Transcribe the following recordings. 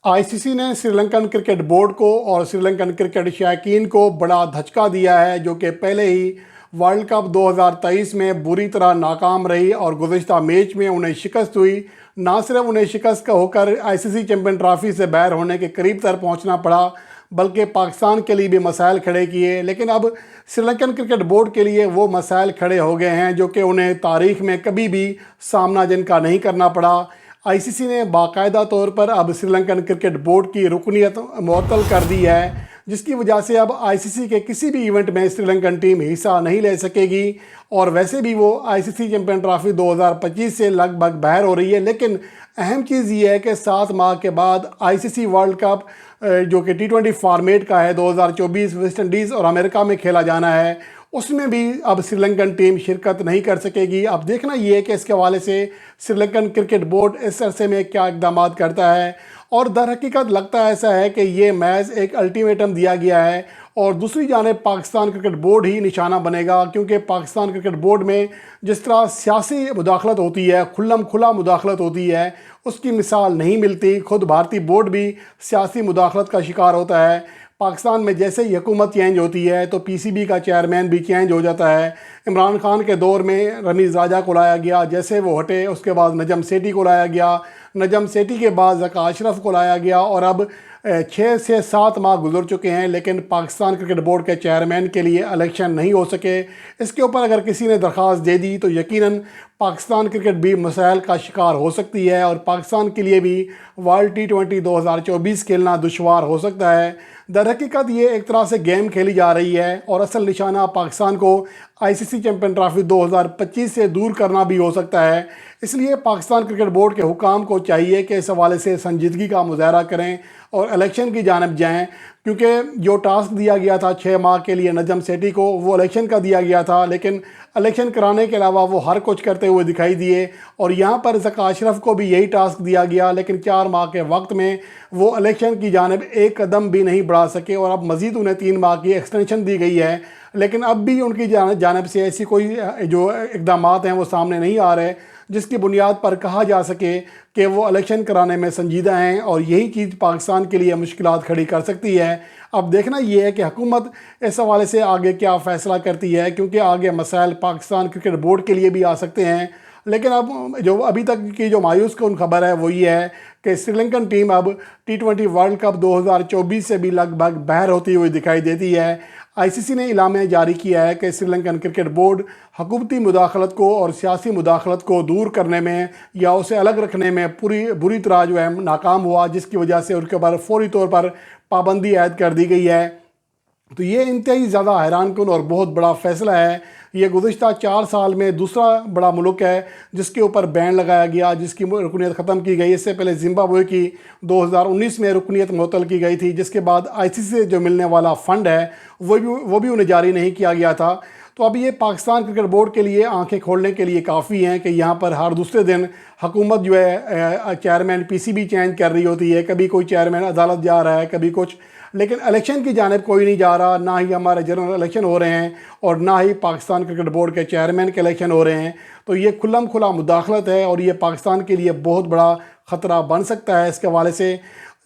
آئی سی سی نے Sri Lankan cricket board کو اور سری لنکن کرکٹ شائقین کو بڑا دھچکا دیا ہے، جو کہ پہلے ہی ورلڈ کپ 2023 میں بری طرح ناکام رہی اور گزشتہ میچ میں انہیں شکست ہوئی۔ نہ صرف انہیں شکست کا ہو کر آئی سی سی چیمپئن ٹرافی سے باہر ہونے کے قریب تر پہنچنا پڑا، بلکہ پاکستان کے لیے بھی مسائل کھڑے کیے۔ لیکن اب سری لنکن کرکٹ بورڈ کے لیے وہ مسائل کھڑے ہو گئے ہیں جو کہ انہیں تاریخ میں کبھی بھی سامنا جن کا نہیں کرنا پڑا۔ آئی سی سی نے باقاعدہ طور پر اب سری لنکن کرکٹ بورڈ کی رکنیت معطل کر دی ہے، جس کی وجہ سے اب آئی سی سی کے کسی بھی ایونٹ میں سری لنکن ٹیم حصہ نہیں لے سکے گی، اور ویسے بھی وہ آئی سی سی چیمپئن ٹرافی 2025 سے لگ بھگ باہر ہو رہی ہے۔ لیکن اہم چیز یہ ہے کہ 7 ماہ کے بعد آئی سی سی ورلڈ کپ جو کہ T20 فارمیٹ کا ہے 2024 ویسٹ انڈیز اور امریکہ میں کھیلا جانا ہے، اس میں بھی اب سری لنکن ٹیم شرکت نہیں کر سکے گی۔ اب دیکھنا یہ ہے کہ اس کے حوالے سے سری لنکن کرکٹ بورڈ اس عرصے میں کیا اقدامات کرتا ہے، اور در حقیقت لگتا ایسا ہے کہ یہ محض ایک الٹیمیٹم دیا گیا ہے، اور دوسری جانب پاکستان کرکٹ بورڈ ہی نشانہ بنے گا، کیونکہ پاکستان کرکٹ بورڈ میں جس طرح سیاسی مداخلت ہوتی ہے، کھلا مداخلت ہوتی ہے، اس کی مثال نہیں ملتی۔ خود بھارتی بورڈ بھی سیاسی مداخلت کا شکار ہوتا ہے۔ پاکستان میں جیسے ہی حکومت چینج ہوتی ہے تو پی سی بی کا چیئرمین بھی چینج ہو جاتا ہے۔ عمران خان کے دور میں رمیز راجہ کو لایا گیا، جیسے وہ ہٹے اس کے بعد نجم سیٹھی کو لایا گیا، نجم سیٹھی کے بعد ذکا اشرف کو لایا گیا، اور اب 6 سے 7 ماہ گزر چکے ہیں لیکن پاکستان کرکٹ بورڈ کے چیئرمین کے لیے الیکشن نہیں ہو سکے۔ اس کے اوپر اگر کسی نے درخواست دے دی تو یقیناً پاکستان کرکٹ بھی مسائل کا شکار ہو سکتی ہے، اور پاکستان کے لیے بھی ورلڈ T20 2024 کھیلنا دشوار ہو سکتا ہے۔ در حقیقت یہ ایک طرح سے گیم کھیلی جا رہی ہے، اور اصل نشانہ پاکستان کو آئی سی سی چیمپئن ٹرافی 2025 سے دور کرنا بھی ہو سکتا ہے۔ اس لیے پاکستان کرکٹ بورڈ کے حکام کو چاہیے کہ اس حوالے سے سنجیدگی کا مظاہرہ کریں اور الیکشن کی جانب جائیں، کیونکہ جو ٹاسک دیا گیا تھا 6 ماہ کے لیے نجم سیٹھی کو، وہ الیکشن کا دیا گیا تھا، لیکن الیکشن کرانے کے علاوہ وہ ہر کچھ کرتے ہوئے دکھائی دیے، اور یہاں پر ذکا اشرف کو بھی یہی ٹاسک دیا گیا، لیکن 4 ماہ کے وقت میں وہ الیکشن کی جانب ایک قدم بھی نہیں بڑھا سکے، اور اب مزید انہیں 3 ماہ کی ایکسٹینشن دی گئی ہے، لیکن اب بھی ان کی جانب سے ایسی کوئی جو اقدامات ہیں وہ سامنے نہیں آ رہے جس کی بنیاد پر کہا جا سکے کہ وہ الیکشن کرانے میں سنجیدہ ہیں، اور یہی چیز پاکستان کے لیے مشکلات کھڑی کر سکتی ہے۔ اب دیکھنا یہ ہے کہ حکومت اس حوالے سے آگے کیا فیصلہ کرتی ہے، کیونکہ آگے مسائل پاکستان کرکٹ بورڈ کے لیے بھی آ سکتے ہیں۔ لیکن اب جو ابھی تک کی جو مایوس کن خبر ہے وہ یہ ہے کہ سری لنکن ٹیم اب T20 ورلڈ کپ 2024 سے بھی لگ بھگ باہر ہوتی ہوئی دکھائی دیتی ہے۔ آئی سی سی نے اعلامیہ جاری کیا ہے کہ سری لنکن کرکٹ بورڈ حکومتی مداخلت کو اور سیاسی مداخلت کو دور کرنے میں یا اسے الگ رکھنے میں بری طرح جو ہے ناکام ہوا، جس کی وجہ سے ان کے اوپر فوری طور پر پابندی عائد کر دی گئی ہے۔ تو یہ انتہائی زیادہ حیران کن اور بہت بڑا فیصلہ ہے۔ یہ گزشتہ 4 سال میں دوسرا بڑا ملک ہے جس کے اوپر بین لگایا گیا، جس کی رکنیت ختم کی گئی۔ اس سے پہلے زمبابوے کی 2019 میں رکنیت معطل کی گئی تھی، جس کے بعد آئی سی سی سے جو ملنے والا فنڈ ہے وہ بھی انہیں جاری نہیں کیا گیا تھا۔ تو اب یہ پاکستان کرکٹ بورڈ کے لیے آنکھیں کھولنے کے لیے کافی ہیں کہ یہاں پر ہر دوسرے دن حکومت جو ہے chairman P C B change کر رہی ہوتی ہے، کبھی کوئی چیئرمین عدالت جا رہا ہے، کبھی کچھ، لیکن الیکشن کی جانب کوئی نہیں جا رہا۔ نہ ہی ہمارے جنرل الیکشن ہو رہے ہیں اور نہ ہی پاکستان کرکٹ بورڈ کے چیئرمین کے الیکشن ہو رہے ہیں۔ تو یہ کھلا مداخلت ہے، اور یہ پاکستان کے لیے بہت بڑا خطرہ بن سکتا ہے اس کے حوالے سے۔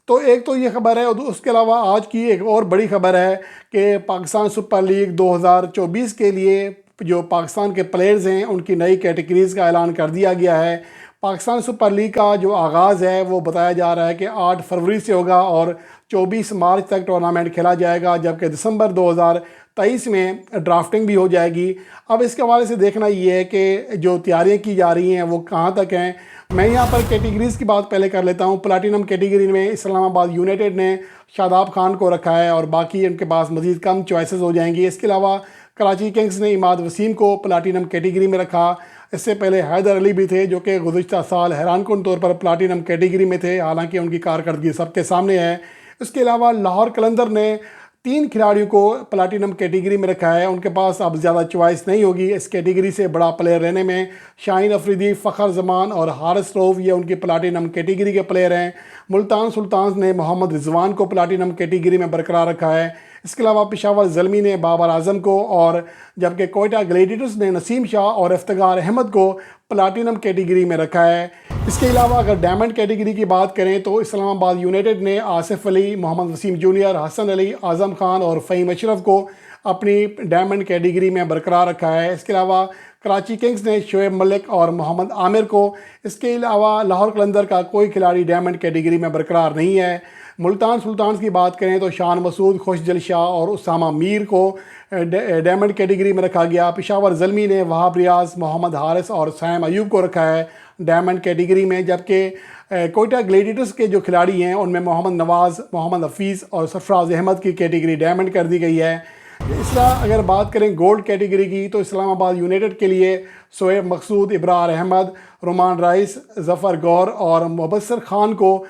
تو ایک تو یہ خبر ہے، اور اس کے علاوہ آج کی ایک اور بڑی خبر ہے کہ پاکستان سپر لیگ 2024 کے لیے جو پاکستان کے پلیئرز ہیں ان کی نئی کیٹیگریز کا اعلان کر دیا گیا ہے۔ پاکستان سپر لیگ کا جو آغاز ہے وہ بتایا جا رہا ہے کہ 8 فروری سے ہوگا اور 24 مارچ تک ٹورنامنٹ کھیلا جائے گا، جبکہ دسمبر 2023 میں ڈرافٹنگ بھی ہو جائے گی۔ اب اس کے حوالے سے دیکھنا یہ ہے کہ جو تیاریاں کی جا رہی ہیں وہ کہاں تک ہیں۔ میں یہاں پر کیٹیگریز کی بات پہلے کر لیتا ہوں۔ پلاٹینم کیٹیگری میں اسلام آباد یونائٹڈ نے شاداب خان کو رکھا ہے، اور باقی ان کے پاس مزید کم چوائسز ہو جائیں گی۔ اس کے علاوہ کراچی کنگز نے اماد وسیم کو پلاٹینم کیٹیگری میں رکھا۔ اس سے پہلے حیدر علی بھی تھے جو کہ گزشتہ سال حیران کن طور پر پلاٹینم کیٹیگری میں تھے، حالانکہ ان کی کارکردگی سب کے سامنے ہے۔ اس کے علاوہ لاہور قلندر نے 3 کھلاڑیوں کو پلاٹینم کیٹیگری میں رکھا ہے۔ ان کے پاس اب زیادہ چوائس نہیں ہوگی اس کیٹیگری سے بڑا پلیئر رہنے میں۔ شاہین افریدی، فخر زمان اور حارث روف یہ ان کی پلاٹینم کیٹیگری کے پلیئر ہیں۔ ملتان سلطانز نے محمد رضوان کو پلاٹینم کیٹیگری میں برقرار رکھا ہے۔ اس کے علاوہ پشاور زلمی نے بابر اعظم کو، اور جبکہ کوئٹہ گلیڈیٹرز نے نسیم شاہ اور افتخار احمد کو پلاٹینم کیٹیگری میں رکھا ہے۔ اس کے علاوہ اگر ڈائمنڈ کیٹیگری کی بات کریں تو اسلام آباد یونائیٹڈ نے آصف علی، محمد وسیم جونیئر، حسن علی، اعظم خان اور فہیم اشرف کو اپنی ڈائمنڈ کیٹیگری میں برقرار رکھا ہے۔ اس کے علاوہ کراچی کنگز نے شعیب ملک اور محمد عامر کو، اس کے علاوہ لاہور قلندر کا کوئی کھلاڑی ڈائمنڈ کیٹیگری میں برقرار نہیں ہے۔ ملتان سلطانز کی بات کریں تو شان مسعود، خوش دل شاہ اور اسامہ میر کو ڈائمنڈ کیٹیگری میں رکھا گیا۔ پشاور زلمی نے وہاب ریاض، محمد حارث اور سائم ایوب کو رکھا ہے ڈائمنڈ کیٹیگری میں، جبکہ کوئٹہ گلیڈیٹرز کے جو کھلاڑی ہیں ان میں محمد نواز، محمد حفیظ اور سرفراز احمد کی کیٹیگری ڈائمنڈ کر دی گئی ہے۔ اس طرح اگر بات کریں گولڈ کیٹیگری کی تو اسلام آباد یونائیٹڈ کے لیے شعیب مقصود، ابرار احمد، رومان رائس، ظفر گور اور مبصر خان کو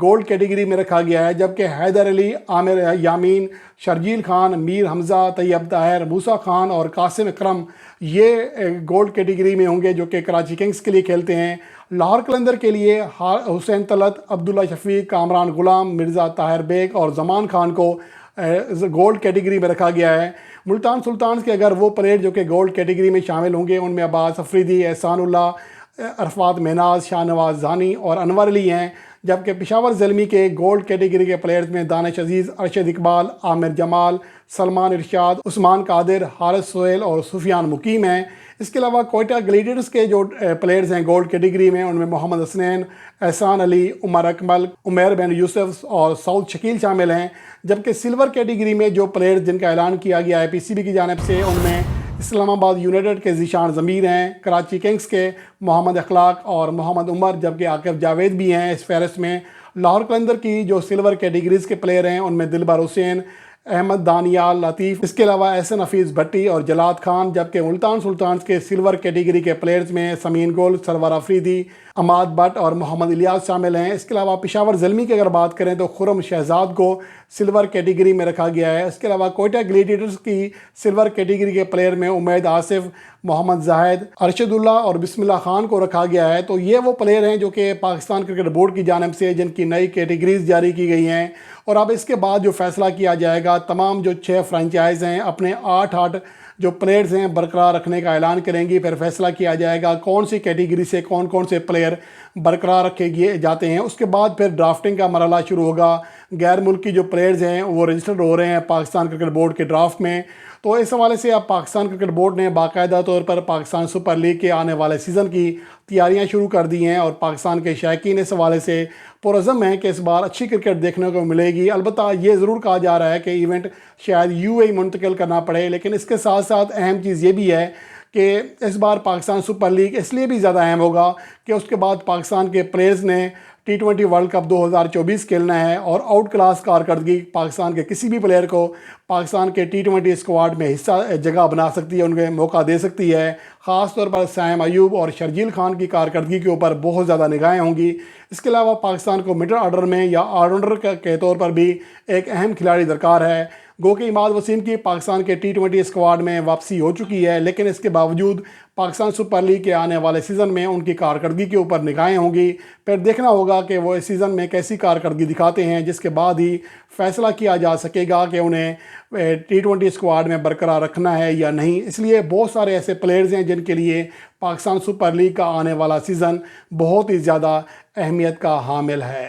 گولڈ کیٹیگری میں رکھا گیا ہے، جبکہ حیدر علی، عامر یامین، شرجیل خان، میر حمزہ، طیب طاہر، موسیٰ خان اور قاسم اکرم یہ گولڈ کیٹیگری میں ہوں گے جو کہ کراچی کنگز کے لیے کھیلتے ہیں۔ لاہور قلندر کے لیے حسین طلعت، عبداللہ شفیق، کامران غلام، مرزا طاہر بیگ اور زمان خان کو گولڈ کیٹیگری میں رکھا گیا ہے۔ ملتان سلطانز کے اگر وہ پلیئر جو کہ گولڈ کیٹیگری میں شامل ہوں گے ان میں عباس افریدی، احسان اللہ، عرفات مہناز، شاہ نواز ذہانی اور انور علی ہیں، جبکہ پشاور زلمی کے گولڈ کیٹیگری کے پلیئرز میں دانش عزیز، ارشد اقبال، عامر جمال، سلمان ارشاد، عثمان قادر، حارث سہیل اور سفیان مقیم ہیں۔ اس کے علاوہ کوئٹہ گلیڈیٹرز کے جو پلیئرز ہیں گولڈ کیٹیگری میں ان میں محمد حسنین، احسان علی، عمر اکمل، عمیر بن یوسف اور سعود شکیل شامل ہیں، جبکہ سلور کیٹیگری میں جو پلیئرز جن کا اعلان کیا گیا ہے پی سی بی کی جانب سے ان میں اسلام آباد یونائیٹڈ کے ذیشان ضمیر ہیں، کراچی کنگز کے محمد اخلاق اور محمد عمر، جبکہ عاقب جاوید بھی ہیں اس فہرست میں۔ لاہور قلندر کی جو سلور کیٹیگریز کے پلیئر ہیں ان میں دلبر حسین، احمد دانیال لطیف، اس کے علاوہ احسن حفیظ بھٹی اور جلاد خان، جبکہ ملتان سلطانز کے سلور کیٹیگری کے پلیئرز میں سمین گل، سرور افریدی، عماد بٹ اور محمد الیاس شامل ہیں۔ اس کے علاوہ پشاور زلمی کی اگر بات کریں تو خرم شہزاد کو سلور کیٹیگری میں رکھا گیا ہے۔ اس کے علاوہ کوئٹہ گلیڈیٹرز کی سلور کیٹیگری کے پلیئر میں امید آصف، محمد زاہد، ارشد اللہ اور بسم اللہ خان کو رکھا گیا ہے۔ تو یہ وہ پلیئر ہیں جو کہ پاکستان کرکٹ بورڈ کی جانب سے جن کی نئی کیٹیگریز جاری کی گئی ہیں، اور اب اس کے بعد جو فیصلہ کیا جائے گا تمام جو 6 فرنچائز ہیں اپنے 8 جو پلیئرز ہیں برقرار رکھنے کا اعلان کریں گی، پھر فیصلہ کیا جائے گا کون سی کیٹیگری سے کون کون سے پلیئر برقرار رکھے جاتے ہیں۔ اس کے بعد پھر ڈرافٹنگ کا مرحلہ شروع ہوگا۔ غیر ملکی جو پلیئرز ہیں وہ رجسٹرڈ ہو رہے ہیں پاکستان کرکٹ بورڈ کے ڈرافٹ میں۔ تو اس حوالے سے اب پاکستان کرکٹ بورڈ نے باقاعدہ طور پر پاکستان سپر لیگ کے آنے والے سیزن کی تیاریاں شروع کر دی ہیں، اور پاکستان کے شائقین اس حوالے سے پرعزم ہیں کہ اس بار اچھی کرکٹ دیکھنے کو ملے گی۔ البتہ یہ ضرور کہا جا رہا ہے کہ ایونٹ شاید یو اے منتقل کرنا پڑے، لیکن اس کے ساتھ ساتھ اہم چیز یہ بھی ہے کہ اس بار پاکستان سپر لیگ اس لیے بھی زیادہ اہم ہوگا کہ اس کے بعد پاکستان کے پلیئرز نے T20 ورلڈ کپ 2024 کھیلنا ہے، اور آؤٹ کلاس کارکردگی پاکستان کے کسی بھی پلیئر کو پاکستان کے T20 اسکواڈ میں جگہ بنا سکتی ہے، ان کے موقع دے سکتی ہے۔ خاص طور پر سائم ایوب اور شرجیل خان کی کارکردگی کے اوپر بہت زیادہ نگاہیں ہوں گی۔ اس کے علاوہ پاکستان کو مڈل آرڈر میں یا آل راؤنڈر کے طور پر بھی ایک اہم کھلاڑی درکار ہے۔ گو کہ عماد وسیم کی پاکستان کے T20 اسکواڈ میں واپسی ہو چکی ہے، لیکن اس کے باوجود پاکستان سپر لیگ کے آنے والے سیزن میں ان کی کارکردگی کے اوپر نگاہیں ہوں گی۔ پھر دیکھنا ہوگا کہ وہ اس سیزن میں کیسی کارکردگی دکھاتے ہیں، جس کے بعد ہی فیصلہ کیا جا سکے گا کہ انہیں T20 اسکواڈ میں برقرار رکھنا ہے یا نہیں۔ اس لیے بہت سارے ایسے پلیئرز ہیں جن کے لیے پاکستان سپر لیگ کا آنے والا سیزن بہت ہی زیادہ اہمیت کا حامل ہے۔